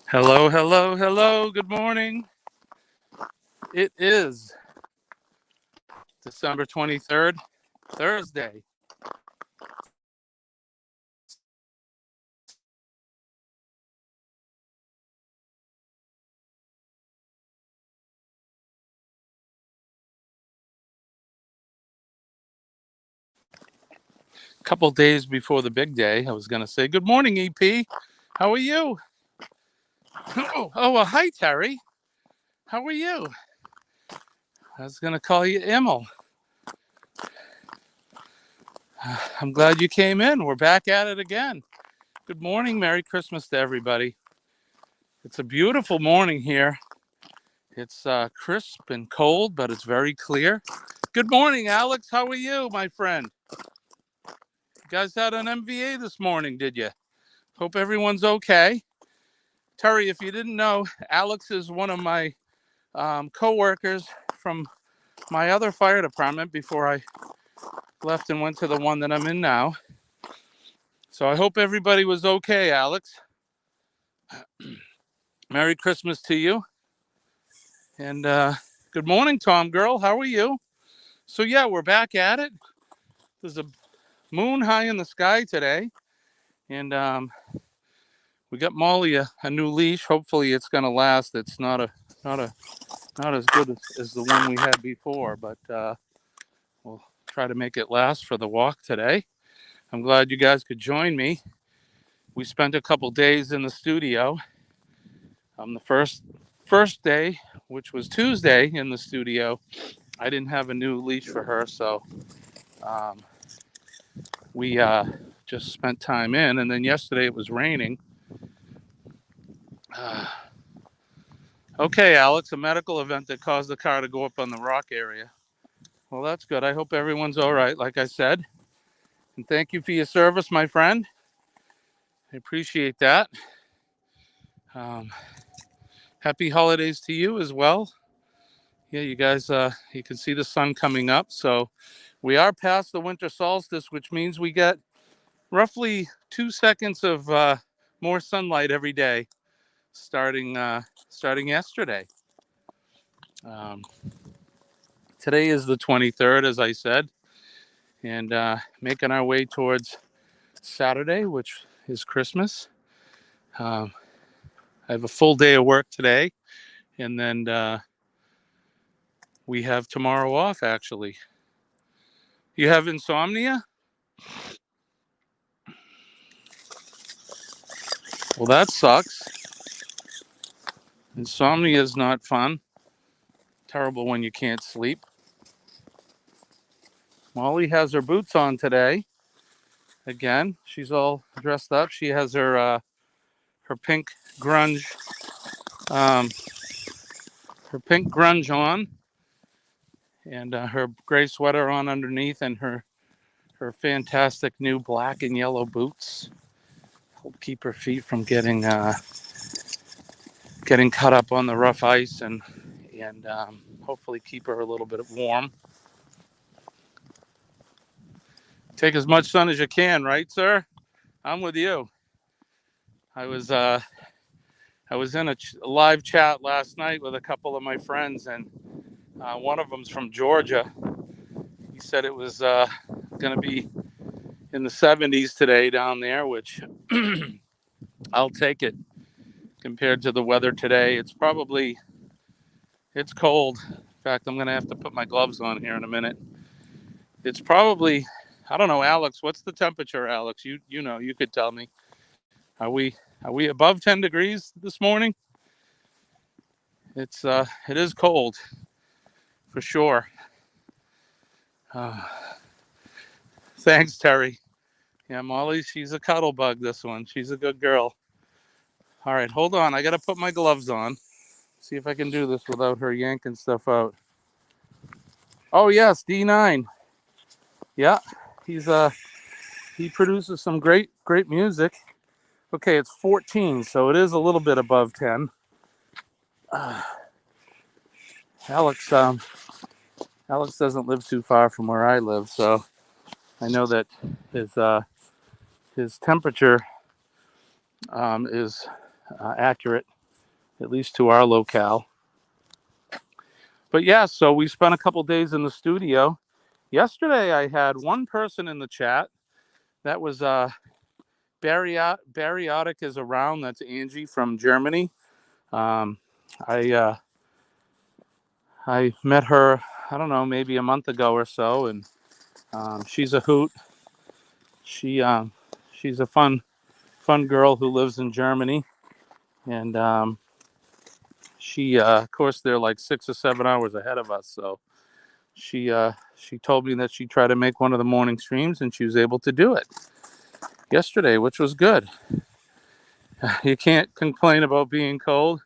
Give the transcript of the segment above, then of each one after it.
Hello, hello, hello. Good morning. It is December 23rd, Thursday. A couple days before the big day, I was going to say, good morning, EP. How are you? Hi, Terry. How are you? I was going to call you Emil. I'm glad you came in. We're back at it again. Good morning. Merry Christmas to everybody. It's a beautiful morning here. It's crisp and cold, but it's very clear. Good morning, Alex. How are you, my friend? You guys had an MVA this morning, did you? Hope everyone's okay. Terry, if you didn't know, Alex is one of my co-workers from my other fire department before I left and went to the one that I'm in now. So I hope everybody was okay, Alex. Merry Christmas to you. And good morning, Tom girl. How are you? So yeah, we're back at it. There's a moon high in the sky today. And we got Molly a new leash. Hopefully it's gonna last. It's not as good as the one we had before, but we'll try to make it last for the walk today. I'm glad you guys could join me. We spent a couple days in the studio. The first day, which was Tuesday in the studio, I didn't have a new leash for her, so um, we just spent time in. And then yesterday it was raining. Okay, Alex, a medical event that caused the car to go up on the rock area. Well, that's good. I hope everyone's all right, like I said. And thank you for your service, my friend. I appreciate that. Um, happy holidays to you as well. Yeah, you guys, you can see the sun coming up. So we are past the winter solstice, which means we get roughly 2 seconds of more sunlight every day, starting yesterday. Um, Today is the 23rd, as I said, and making our way towards Saturday, which is Christmas. Um, I have a full day of work today, and then we have tomorrow off, actually. You have insomnia? Well, that sucks. Insomnia is not fun. Terrible when you can't sleep. Molly has her boots on today. Again, she's all dressed up. She has her pink grunge um, on, and her gray sweater on underneath, and her fantastic new black and yellow boots. Help keep her feet from getting cut up on the rough ice, and hopefully keep her a little bit warm. Take as much sun as you can, right, sir? I'm with you. I was in a live chat last night with a couple of my friends, and one of them's from Georgia. He said it was going to be in the 70s today down there, which I'll take it compared to the weather today. It's cold. In fact, I'm going to have to put my gloves on here in a minute. It's probably, I don't know, Alex, what's the temperature, Alex? You know, you could tell me. Are we above 10 degrees this morning? It is cold for sure. Thanks, Terry. Yeah, Molly, she's a cuddle bug, this one. She's a good girl. All right, hold on. I got to put my gloves on. See if I can do this without her yanking stuff out. Oh, yes, D9. Yeah, he produces some great music. Okay, it's 14, so it is a little bit above 10. Alex doesn't live too far from where I live, so I know that his temperature is accurate at least to our locale. But yeah, so we spent a couple days in the studio. Yesterday, I had one person in the chat. That was Bariotic is around. That's Angie from Germany. Um, I met her, I don't know, maybe a month ago or so, and she's a hoot. She's a fun girl who lives in Germany, and of course, they're like 6 or 7 hours ahead of us. So she told me that she tried to make one of the morning streams, and she was able to do it yesterday, which was good. You can't complain about being cold.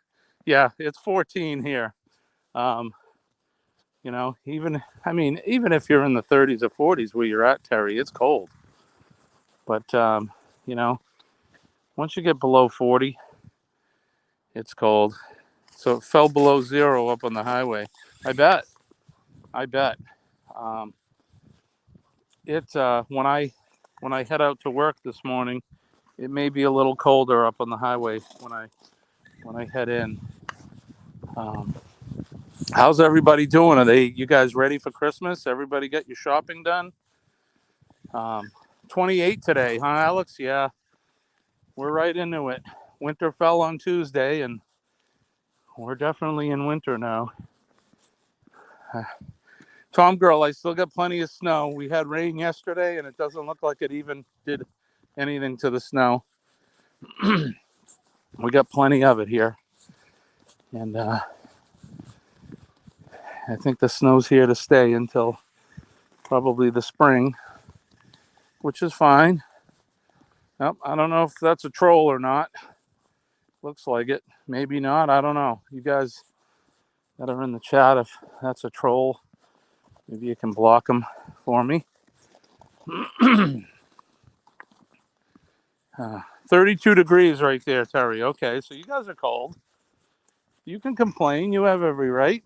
Yeah, it's 14 here. Um, even if you're in the 30s or 40s where you're at, Terry, it's cold. But you know, once you get below 40, it's cold. So it fell below zero up on the highway. I bet. Um, when I head out to work this morning, it may be a little colder up on the highway when I head in. How's everybody doing? You guys ready for Christmas? Everybody get your shopping done? 28 today, huh, Alex? Yeah, we're right into it. Winter fell on Tuesday, and we're definitely in winter now. Tom Girl, I still got plenty of snow. We had rain yesterday, and it doesn't look like it even did anything to the snow. We got plenty of it here. And I think the snow's here to stay until probably the spring, which is fine. Nope, I don't know if that's a troll or not. Looks like it. Maybe not. I don't know. You guys that are in the chat, if that's a troll, maybe you can block them for me. 32 degrees right there, Terry. Okay, so you guys are cold. You can complain. You have every right.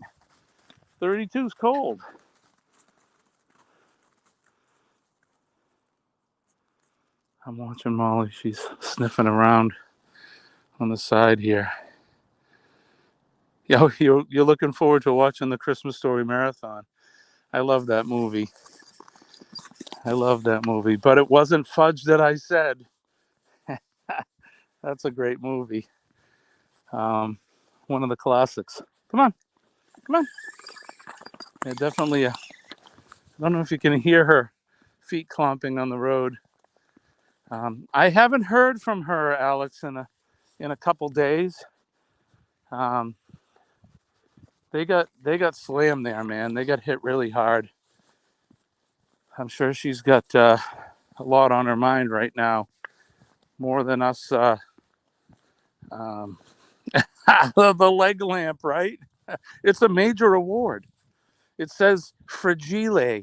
32 is cold. I'm watching Molly. She's sniffing around on the side here. Yo, you're looking forward to watching the Christmas Story Marathon. I love that movie. But it wasn't fudge that I said. That's a great movie. One of the classics. Come on. Yeah, definitely. I don't know if you can hear her feet clomping on the road. I haven't heard from her, Alex, in a couple days. They got slammed there, man. They got hit really hard. I'm sure she's got a lot on her mind right now, more than us. The leg lamp, right? It's a major award. It says fragile.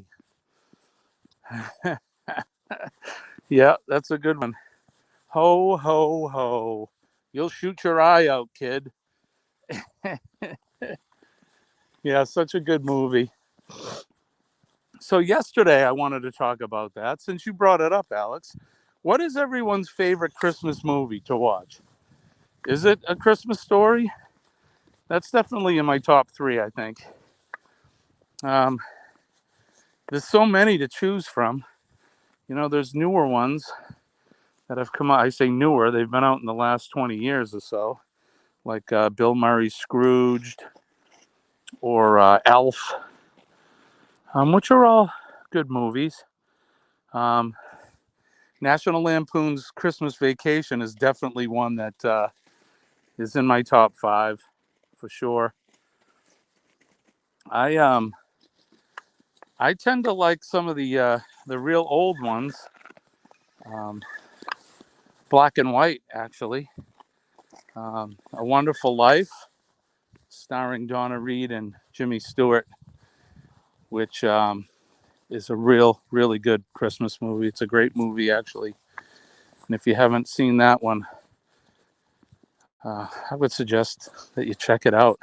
Yeah, that's a good one. Ho, ho, ho. You'll shoot your eye out, kid. Yeah, such a good movie. So yesterday I wanted to talk about that since you brought it up, Alex. What is everyone's favorite Christmas movie to watch? Is it A Christmas Story? That's definitely in my top 3, I think. There's so many to choose from. There's newer ones that have come out. I say newer, they've been out in the last 20 years or so, like Bill Murray's Scrooged or Elf, which are all good movies. National Lampoon's Christmas Vacation is definitely one that is in my top 5 for sure. I tend to like some of the real old ones, black and white actually. A Wonderful Life, starring Donna Reed and Jimmy Stewart, which is a really good Christmas movie. It's a great movie actually, and if you haven't seen that one, I would suggest that you check it out.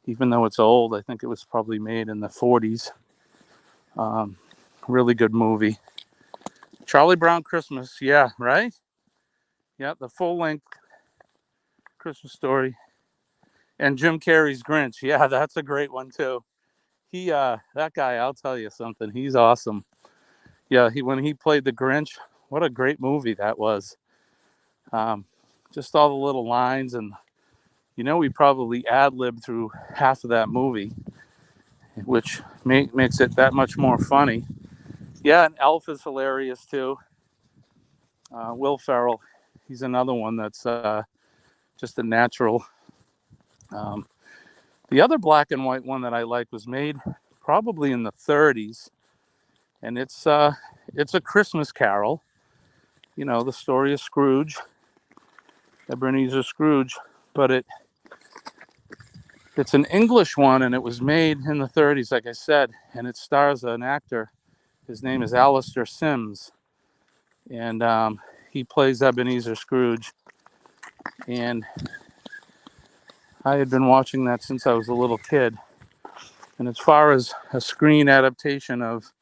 Even though it's old, I think it was probably made in the 40s. Really good movie. Charlie Brown Christmas, yeah, right? Yeah, the full-length Christmas Story. And Jim Carrey's Grinch. Yeah, that's a great one too. That guy, I'll tell you something. He's awesome. Yeah, when he played the Grinch, what a great movie that was. Um, just all the little lines, and we probably ad-libbed through half of that movie, which makes it that much more funny. Yeah, and Elf is hilarious too. Will Ferrell, he's another one that's just a natural. Um, the other black and white one that I like was made probably in the 30s, and it's a Christmas Carol. The story of Scrooge, Ebenezer Scrooge, but it's an English one, and it was made in the 30s, like I said, and it stars an actor. His name is Alistair Sims, and he plays Ebenezer Scrooge. And I had been watching that since I was a little kid. And as far as a screen adaptation of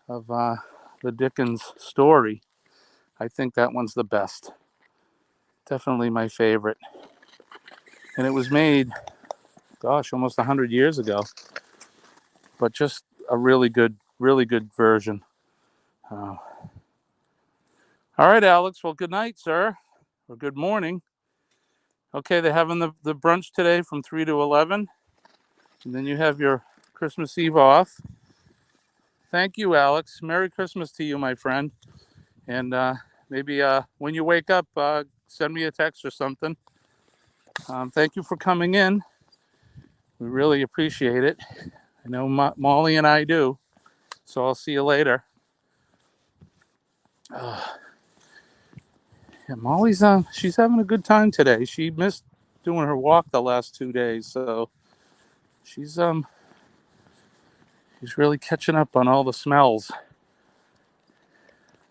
the Dickens story, I think that one's the best. Definitely my favorite. And it was made, gosh, almost 100 years ago. But just a really good version. Uh, all right, Alex. Well, good night, sir. Or good morning. Okay, they're having the brunch today from 3 to 11. And then you have your Christmas Eve off. Thank you, Alex. Merry Christmas to you, my friend. And maybe when you wake up, send me a text or something. Thank you for coming in. We really appreciate it. I know Molly and I do. So I'll see you later. Yeah, Molly's she's having a good time today. She missed doing her walk the last 2 days, so she's really catching up on all the smells.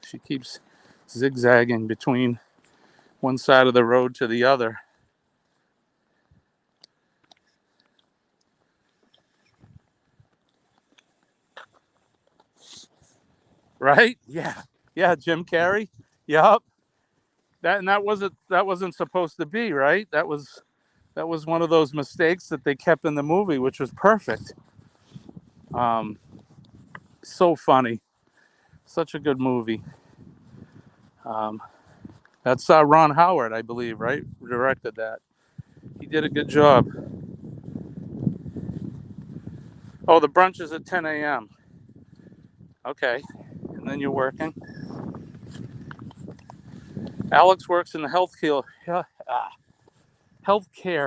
She keeps zigzagging between one side of the road to the other. Right? Yeah. Yeah, Jim Carrey. Yup. That wasn't supposed to be, right? That was one of those mistakes that they kept in the movie, which was perfect. Um, so funny. Such a good movie. Um, that's Ron Howard, I believe, right? Directed that. He did a good job. Oh, the brunch is at 10 a.m. Okay. And then you're working. Alex works in the healthcare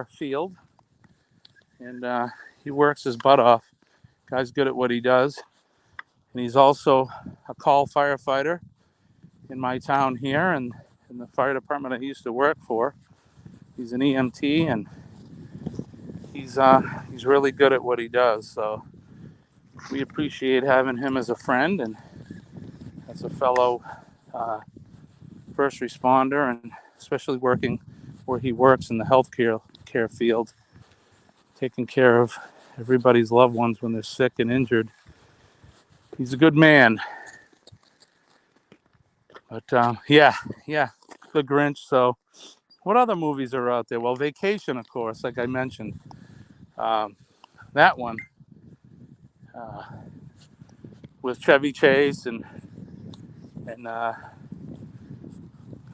field, and he works his butt off. Guy's good at what he does, and he's also a call firefighter in my town here, and in the fire department I used to work for. He's an EMT, and he's really good at what he does. So we appreciate having him as a friend and as a fellow first responder, and especially working where he works in the healthcare field, taking care of everybody's loved ones when they're sick and injured. He's a good man. But yeah, The Grinch. So, what other movies are out there? Well, Vacation, of course, like I mentioned. Um, that one with Chevy Chase and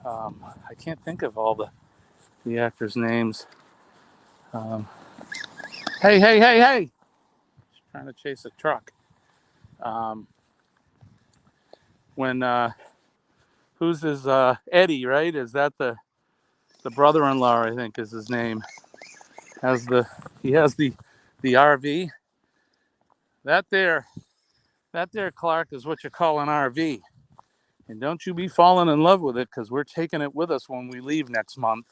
I can't think of all the actors' names. Um, hey! She's trying to chase a truck. Um, when who's his Eddie? Right? Is that the brother-in-law? I think is his name. He has the RV. That there, Clark, is what you call an RV. And don't you be falling in love with it, because we're taking it with us when we leave next month.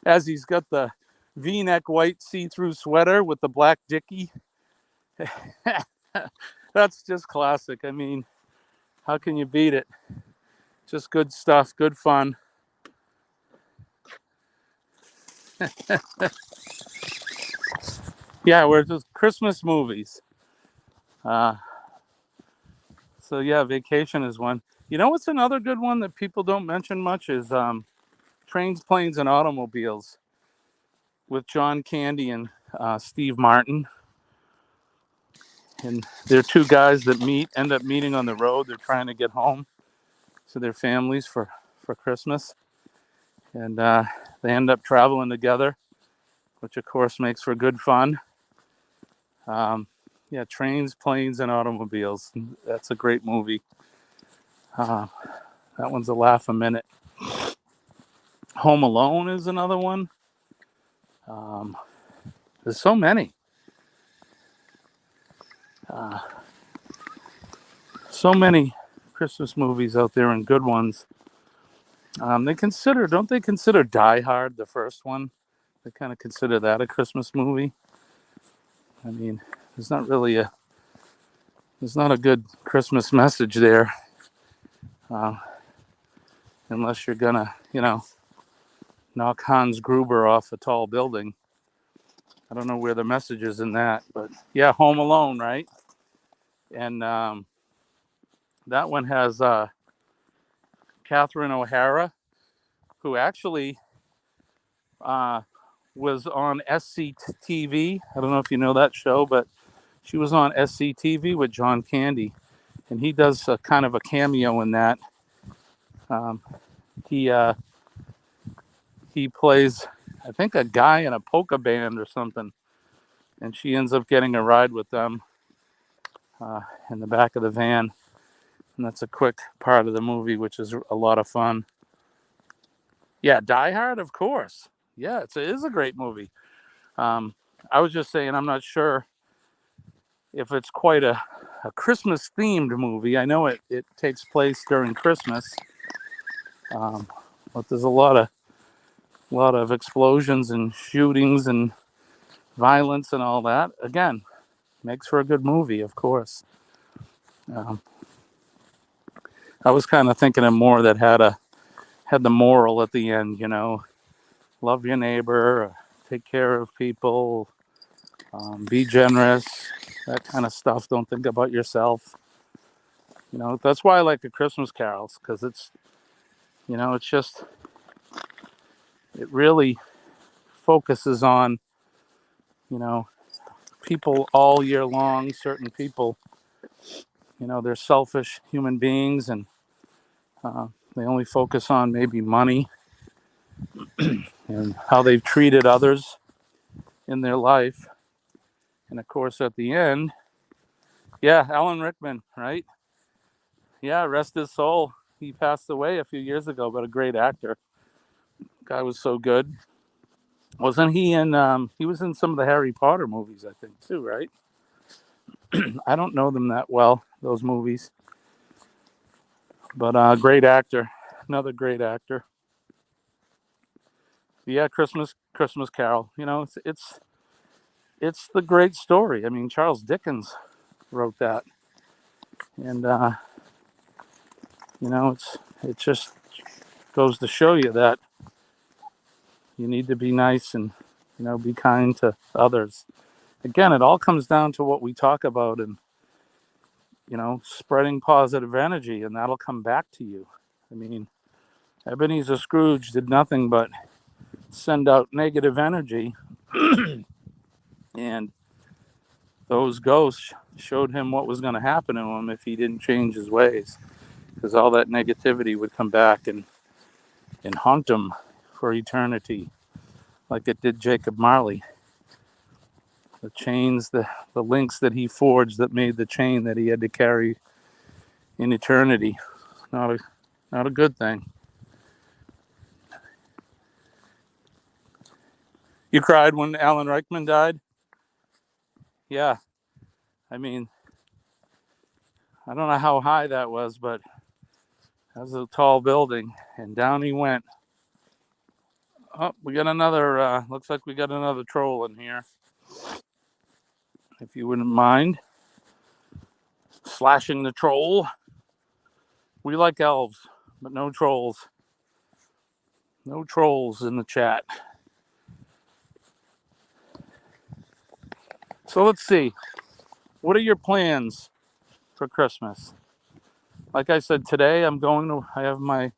As he's got the V-neck white see-through sweater with the black dicky. That's just classic. I mean, how can you beat it? Just good stuff, good fun. Yeah, we're just Christmas movies. So yeah, Vacation is one. You know what's another good one that people don't mention much is Trains, Planes, and Automobiles. with John Candy and Steve Martin. And they're two guys that end up meeting on the road. They're trying to get home to their families for Christmas. And they end up traveling together, which of course makes for good fun. Yeah, trains, planes, and automobiles. That's a great movie. That one's a laugh a minute. Home Alone is another one. There's so many. So many Christmas movies out there and good ones. Don't they consider Die Hard, the first one? They kind of consider that a Christmas movie. I mean, there's not a good Christmas message there, unless you're gonna, knock Hans Gruber off a tall building. I don't know where the message is in that, but yeah, Home Alone, right? And that one has Catherine O'Hara, who actually was on SCTV. I don't know if you know that show, but she was on SCTV with John Candy, and he does a kind of a cameo in that. Um, he he plays, I think, a guy in a polka band or something, and she ends up getting a ride with them in the back of the van, and that's a quick part of the movie, which is a lot of fun. Yeah, Die Hard, of course. Yeah, it is a great movie. I was just saying, I'm not sure if it's quite a Christmas themed movie. I know it takes place during Christmas, but there's a lot of explosions and shootings and violence and all that. Again, makes for a good movie, of course. I was kind of thinking of more that had the moral at the end, love your neighbor, take care of people, be generous, that kind of stuff. Don't think about yourself. That's why I like the Christmas carols, because it's just, it really focuses on, people all year long. Certain people, they're selfish human beings, and they only focus on maybe money and how they've treated others in their life. And of course, at the end, yeah, Alan Rickman, right? Yeah, rest his soul. He passed away a few years ago, but a great actor. Guy was so good. Wasn't he in? He was in some of the Harry Potter movies, I think, too, right? I don't know them that well, those movies, but great actor. Another great actor. Yeah, Christmas Carol. It's the great story. I mean, Charles Dickens wrote that, and it just goes to show you that you need to be nice and be kind to others. Again, it all comes down to what we talk about, and spreading positive energy, and that'll come back to you. I mean, Ebenezer Scrooge did nothing but send out negative energy, and those ghosts showed him what was going to happen to him if he didn't change his ways, because all that negativity would come back and haunt him for eternity, like it did Jacob Marley. The chains, the links that he forged that made the chain that he had to carry in eternity. Not a good thing. You cried when Alan Rickman died? Yeah. I mean, I don't know how high that was, but that was a tall building, and down he went. Oh, we got another, looks like we got another troll in here. If you wouldn't mind slashing the troll. We like elves, but no trolls. No trolls in the chat. So let's see. What are your plans for Christmas? Like I said, today I have my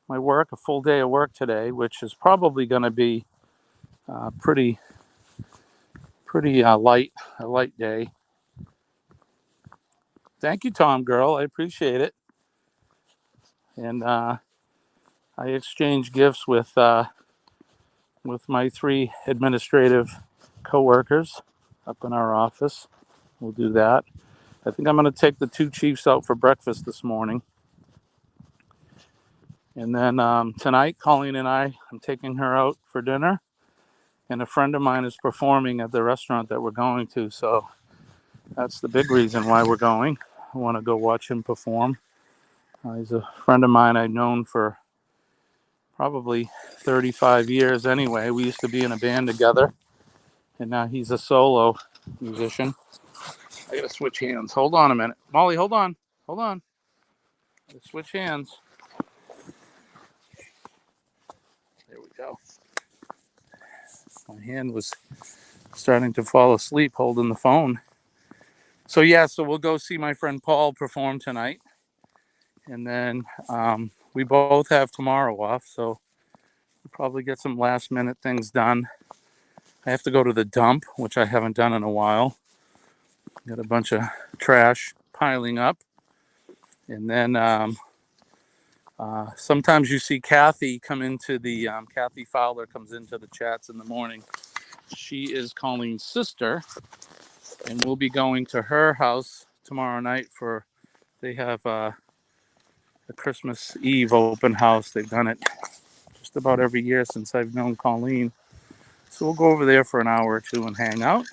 work, a full day of work today, which is probably going to be pretty a light day. Thank you, Tom girl. I appreciate it. And I exchange gifts with my 3 administrative coworkers up in our office. We'll do that. I think I'm going to take the 2 chiefs out for breakfast this morning. And then tonight, Colleen and I'm taking her out for dinner. And a friend of mine is performing at the restaurant that we're going to. So that's the big reason why we're going. I want to go watch him perform. He's a friend of mine I've known for probably 35 years anyway. We used to be in a band together. And now he's a solo musician. I gotta switch hands. Hold on a minute. Molly, hold on. Hold on. Let's switch hands. There we go. My hand was starting to fall asleep holding the phone. So we'll go see my friend Paul perform tonight. And then we both have tomorrow off, so we'll probably get some last minute things done. I have to go to the dump, which I haven't done in a while. Got a bunch of trash piling up. And then sometimes you see Kathy come into the, Kathy Fowler comes into the chats in the morning. She is Colleen's sister, and we'll be going to her house tomorrow night they have a Christmas Eve open house. They've done it just about every year since I've known Colleen. So we'll go over there for an hour or 2 and hang out.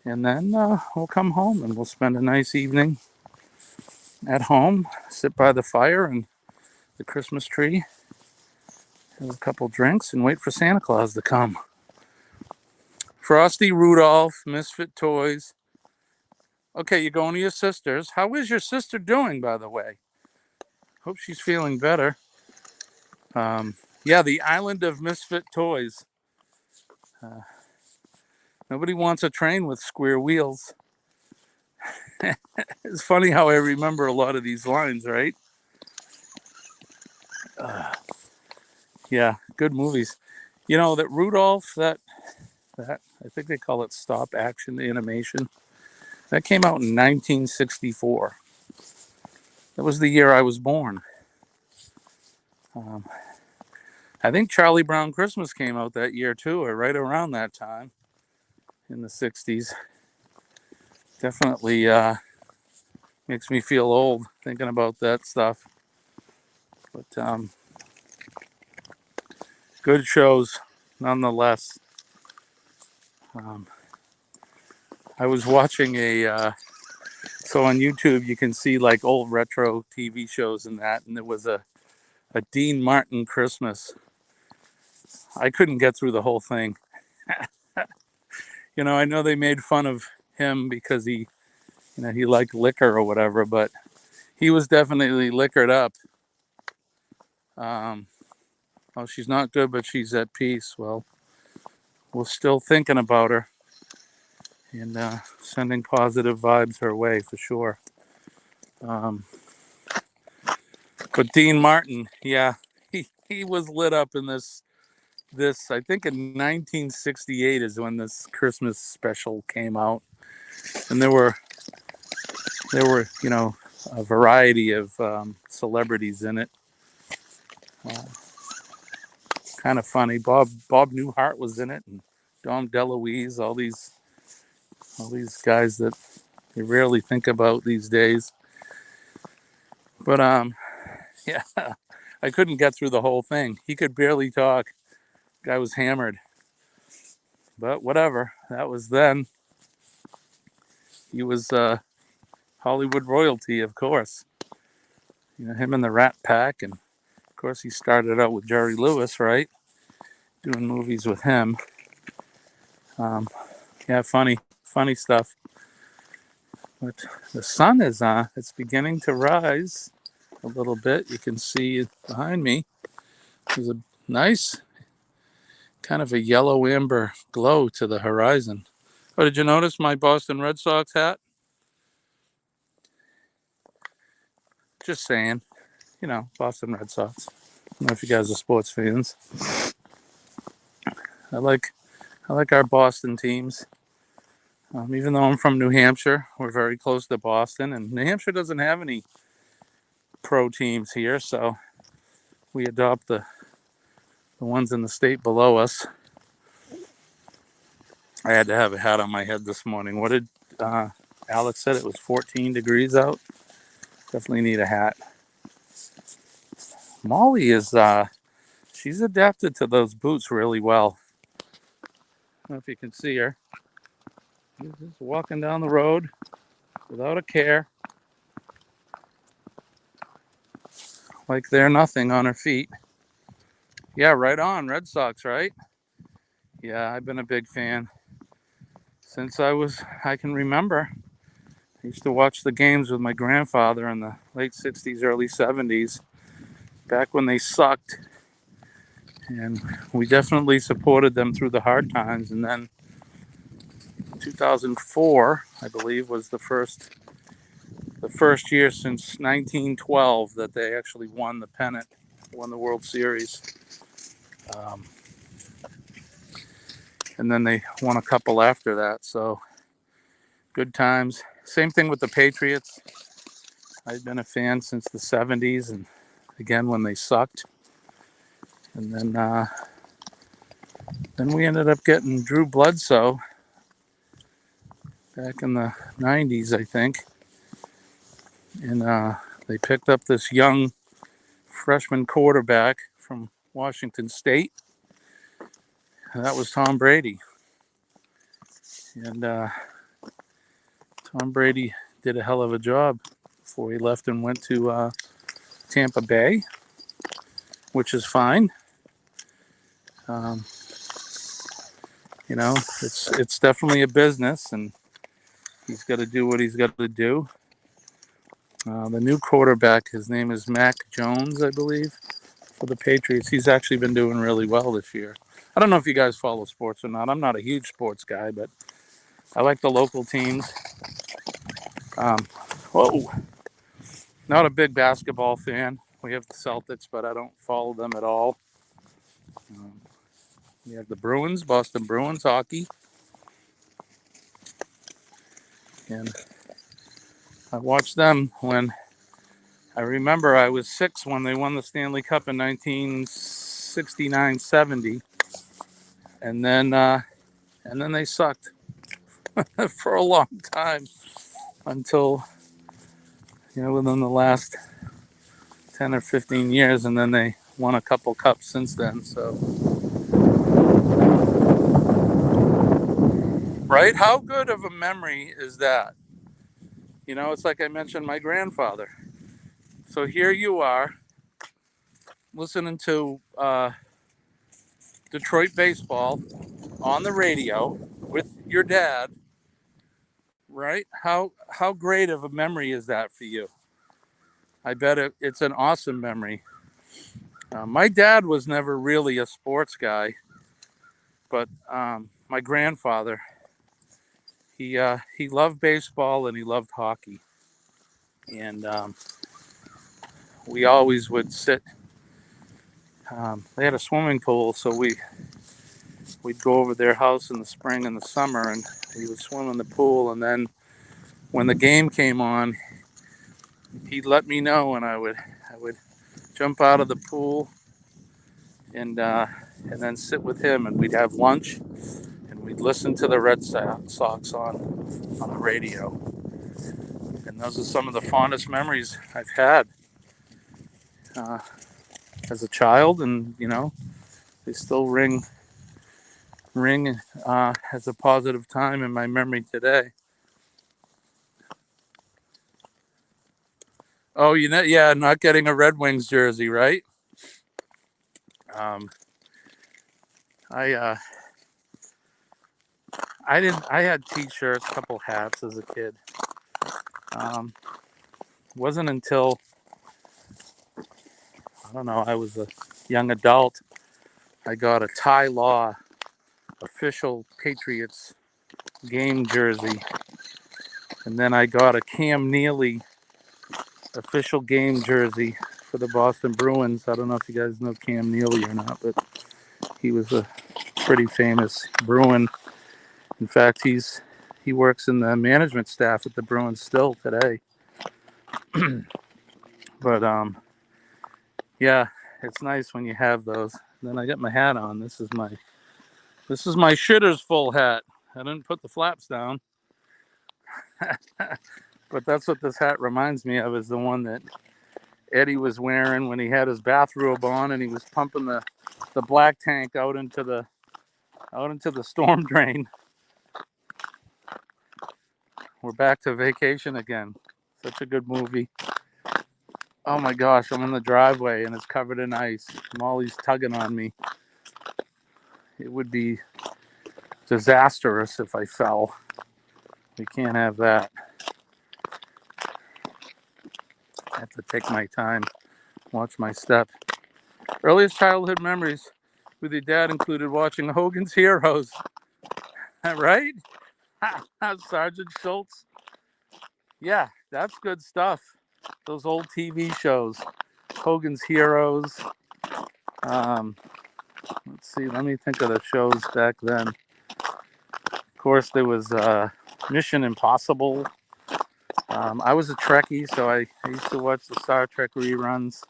And then we'll come home and we'll spend a nice evening at home, sit by the fire and the Christmas tree, have a couple drinks, and wait for Santa Claus to come. Frosty, Rudolph, Misfit Toys. Okay, you're going to your sister's. How is your sister doing, by the way? Hope she's feeling better. The Island of Misfit Toys. Nobody wants a train with square wheels. It's funny how I remember a lot of these lines, right? Good movies. You know that Rudolph, that I think they call it stop action animation. That came out in 1964. That was the year I was born. I think Charlie Brown Christmas came out that year too, or right around that time in the 60s. Definitely makes me feel old thinking about that stuff. But good shows nonetheless. I was watching so on YouTube you can see like old retro TV shows and there was a Dean Martin Christmas. I couldn't get through the whole thing. I know they made fun of him because he liked liquor or whatever, but he was definitely liquored up. Oh, she's not good, but she's at peace. Well, we're still thinking about her and sending positive vibes her way for sure. But Dean Martin, he was lit up in this. I think in 1968 is when this Christmas special came out, and there were a variety of celebrities in it. Kind of funny. Bob Newhart was in it, and Dom DeLuise. All these guys that you rarely think about these days. But I couldn't get through the whole thing. He could barely talk. Guy was hammered. But whatever. That was then. He was Hollywood royalty, of course. Him and the Rat Pack, and of course he started out with Jerry Lewis, right? Doing movies with him. Funny stuff. But the sun is it's beginning to rise a little bit. You can see behind me. There's a nice kind of a yellow amber glow to the horizon. Oh, did you notice my Boston Red Sox hat? Just saying, Boston Red Sox. I don't know if you guys are sports fans. I like our Boston teams. Even though I'm from New Hampshire, we're very close to Boston, and New Hampshire doesn't have any pro teams here, so we adopt the ones in the state below us. I had to have a hat on my head this morning. What did Alex said? It was 14 degrees out. Definitely need a hat. Molly is she's adapted to those boots really well. I don't know if you can see her. She's just walking down the road without a care, like they're nothing on her feet. Yeah, right on. Red Sox, right? Yeah, I've been a big fan since I can remember. I used to watch the games with my grandfather in the late 60s, early 70s, back when they sucked. And we definitely supported them through the hard times. And then 2004, I believe, was the first year since 1912 that they actually won the pennant, won the World Series. And then they won a couple after that. So good times. Same thing with the Patriots. I've been a fan since the 70s, and again when they sucked. And then we ended up getting Drew Bledsoe back in the 90s, I think. And they picked up this young freshman quarterback from Washington State. And that was Tom Brady. And Tom Brady did a hell of a job before he left and went to Tampa Bay, which is fine. You know, it's definitely a business, and he's got to do what he's got to do. The new quarterback, his name is Mac Jones, I believe, for the Patriots. He's actually been doing really well this year. I don't know if you guys follow sports or not. I'm not a huge sports guy, but I like the local teams. Not a big basketball fan. We have the Celtics, but I don't follow them at all. We have the Bruins, Boston Bruins hockey. And I watched them when I remember I was 6 when they won the Stanley Cup in 1969-70. And then they sucked for a long time until, within the last 10 or 15 years, and then they won a couple cups since then. So, right? How good of a memory is that? It's like I mentioned my grandfather. So here you are listening to Detroit baseball on the radio with your dad, right? How great of a memory is that for you? I bet it's an awesome memory. My dad was never really a sports guy, but my grandfather, he loved baseball and he loved hockey, and we always would sit. They had a swimming pool, so we'd go over their house in the spring and the summer, and we would swim in the pool. And then when the game came on, he'd let me know, and I would jump out of the pool and then sit with him, and we'd have lunch, and we'd listen to the Red Sox on the radio. And those are some of the fondest memories I've had as a child, and they still ring as a positive time in my memory today. Oh, yeah, not getting a Red Wings jersey, right? I had T-shirts, a couple hats as a kid. Wasn't until, I don't know, I was a young adult, I got a Ty Law official Patriots game jersey, and then I got a Cam Neely official game jersey for the Boston Bruins. I don't know if you guys know Cam Neely or not, but he was a pretty famous Bruin. In fact, he works in the management staff at the Bruins still today. But yeah, it's nice when you have those. And then I got my hat on. This is my shitter's full hat. I didn't put the flaps down. But that's what this hat reminds me of, is the one that Eddie was wearing when he had his bathrobe on and he was pumping the black tank out into the storm drain. We're back to Vacation again. Such a good movie. Oh my gosh, I'm in the driveway and it's covered in ice. Molly's tugging on me. It would be disastrous if I fell. We can't have that. I have to take my time, watch my step. Earliest childhood memories with your dad included watching Hogan's Heroes. Right? Sergeant Schultz. Yeah, that's good stuff. Those old TV shows. Hogan's Heroes. Let's see, let me think of the shows back then. Of course, there was Mission Impossible. I was a Trekkie, so I used to watch the Star Trek reruns.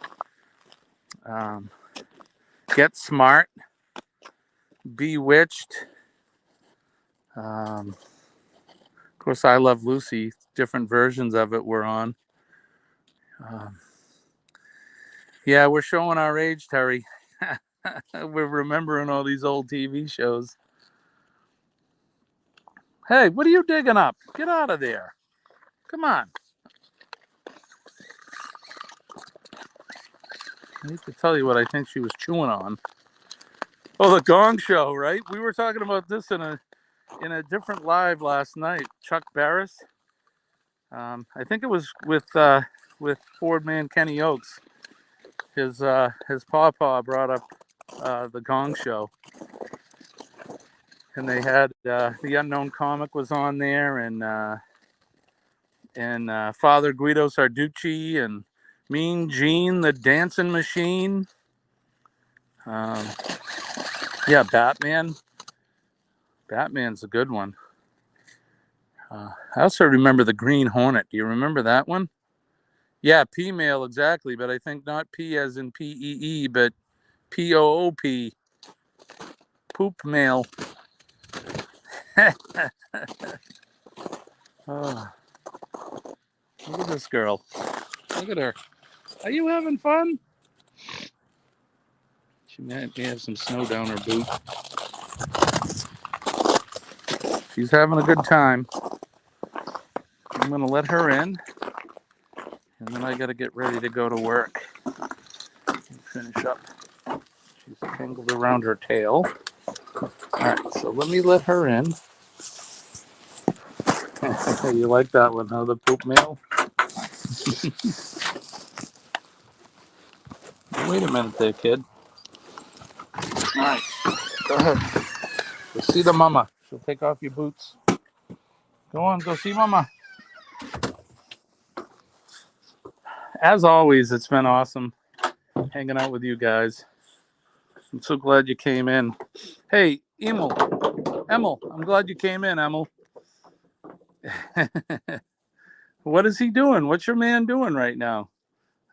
Get Smart. Bewitched. Of course, I Love Lucy. Different versions of it were on. Yeah, we're showing our age, Terry. We're remembering all these old TV shows. Hey, what are you digging up? Get out of there. Come on. I need to tell you what I think she was chewing on. Oh, the Gong Show, right? We were talking about this in a different live last night. Chuck Barris. I think it was with Ford man Kenny Oakes. His pawpaw brought up the Gong Show, and they had the Unknown Comic was on there, and Father Guido Sarducci and Mean Gene, the Dancing Machine. Yeah, Batman. Batman's a good one. I also remember the Green Hornet. Do you remember that one? Yeah, P-mail, exactly, but I think not P as in P-E-E, but P-O-O-P. Poop mail. Oh, look at this girl. Look at her. Are you having fun? She may have some snow down her boot. She's having a good time. I'm going to let her in, and then I got to get ready to go to work and finish up. She's tangled around her tail. All right, so let me let her in. You like that one, huh? The poop mail? Wait a minute there, kid. All right, go ahead. Go see the mama. She'll take off your boots. Go on, go see mama. As always, it's been awesome hanging out with you guys. I'm so glad you came in. Hey, Emil, I'm glad you came in, Emil. What is he doing? What's your man doing right now?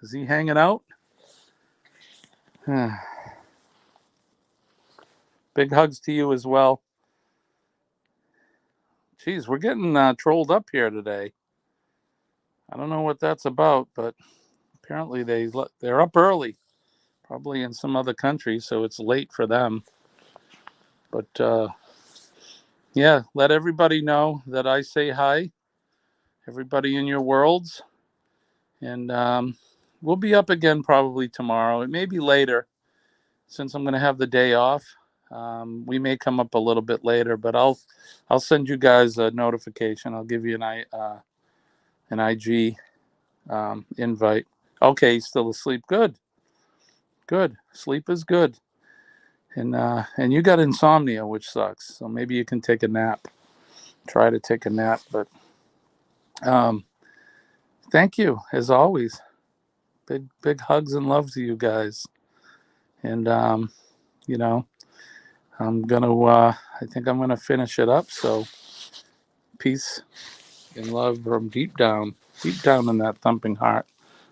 Is he hanging out? Big hugs to you as well. Geez, we're getting trolled up here today. I don't know what that's about, but apparently they're up early, probably in some other country, so it's late for them. But yeah, let everybody know that I say hi, everybody in your worlds, and we'll be up again probably tomorrow. It may be later, since I'm going to have the day off. We may come up a little bit later, but I'll send you guys a notification. I'll give you an IG invite. Okay, he's still asleep. Good. Sleep is good. And you got insomnia, which sucks. So maybe you can take a nap. Try to take a nap. But thank you as always. Big hugs and love to you guys. And you know, I think I'm gonna finish it up. So peace and love from deep down in that thumping heart.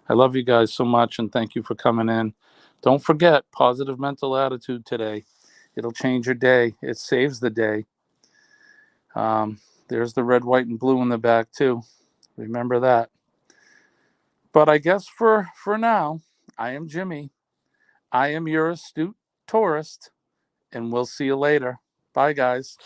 I love you guys so much, and thank you for coming in. Don't forget positive mental attitude today. It'll change your day. It saves the day. There's the red, white, and blue in the back too. Remember that. But I guess for now, I am Jimmy. I am your astute tourist, and we'll see you later. Bye, guys.